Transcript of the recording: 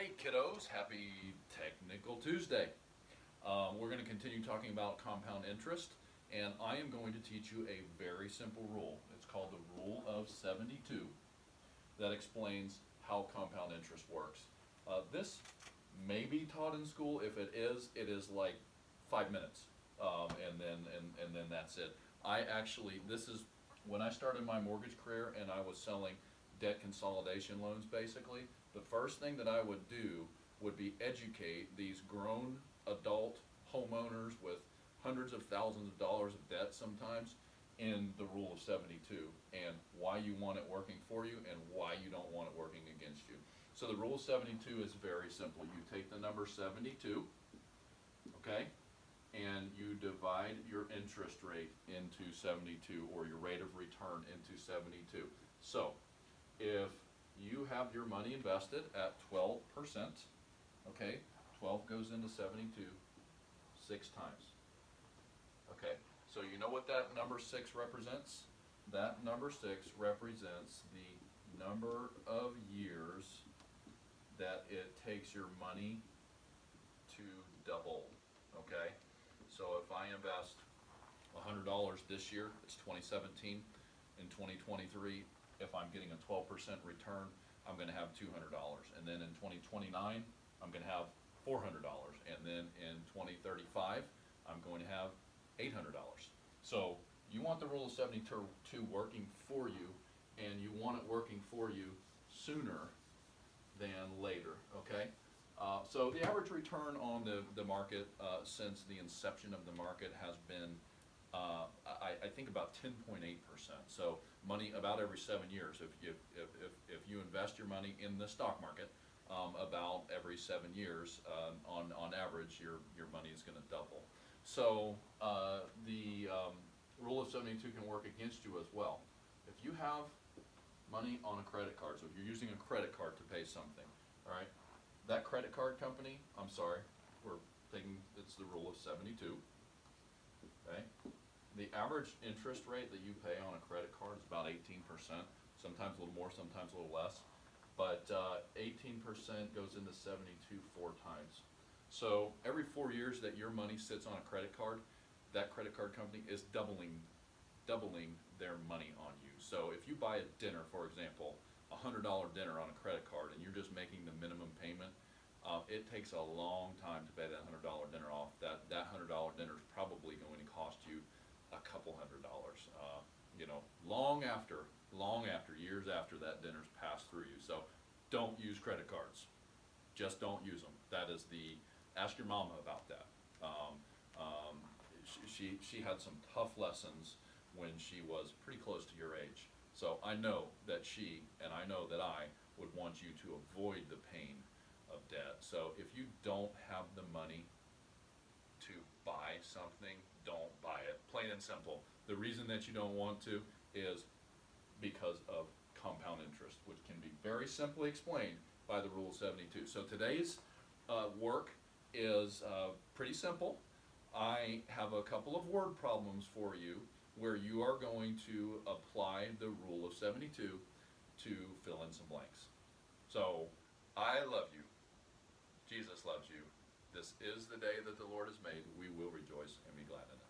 Hey kiddos, happy Technical Tuesday. We're going to continue talking about compound interest, and I am going to teach you a very simple rule. It's called the Rule of 72 that explains how compound interest works. This may be taught in school. If it is like 5 minutes, and then that's it. This is when I started my mortgage career and I was selling debt consolidation loans basically. The first thing that I would do would be educate these grown adult homeowners with hundreds of thousands of dollars of debt sometimes in the Rule of 72 and why you want it working for you and why you don't want it working against you. So the Rule of 72 is very simple. You take the number 72, okay, and you divide your interest rate into 72, or your rate of return into 72. So if you have your money invested at 12%, okay, 12 goes into 72 6 times. Okay, so you know what that number 6 represents? That number 6 represents the number of years that it takes your money to double, okay? So if I invest $100 this year, it's 2017. In 2023, if I'm getting a 12% return, I'm going to have $200. And then in 2029, I'm going to have $400. And then in 2035, I'm going to have $800. So you want the Rule of 72 working for you, and you want it working for you sooner than later, okay? So the average return on the market since the inception of the market has been I think about 10.8%. So money about every 7 years. If you invest your money in the stock market, about every 7 years, on average, your money is going to double. So the Rule of 72 can work against you as well. If you have money on a credit card, so if you're using a credit card to pay something, all right, that credit card company, I'm sorry, it's the Rule of 72. Okay. The average interest rate that you pay on a credit card is about 18%, sometimes a little more, sometimes a little less. But 18% goes into 72 4 times. So every 4 years that your money sits on a credit card, that credit card company is doubling their money on you. So if you buy a dinner, for example, a $100 dinner on a credit card, and you're just making the minimum payment, it takes a long time to pay that $100 dinner off. That $100 dinner is probably going to cost you a couple $100. Long after, years after that dinner's passed through you. So don't use credit cards. Just don't use them. Ask your mama about that. She had some tough lessons when she was pretty close to your age. So I know that she, and I know that I, would want you to avoid the pain of debt. So if you don't have the money to buy something, don't buy it. Plain and simple. The reason that you don't want to is because of compound interest, which can be very simply explained by the Rule of 72. So today's work is pretty simple. I have a couple of word problems for you where you are going to apply the Rule of 72 to fill in some blanks. So I love you. Jesus loves you. This is the day that the Lord has made. We will rejoice and be glad in it.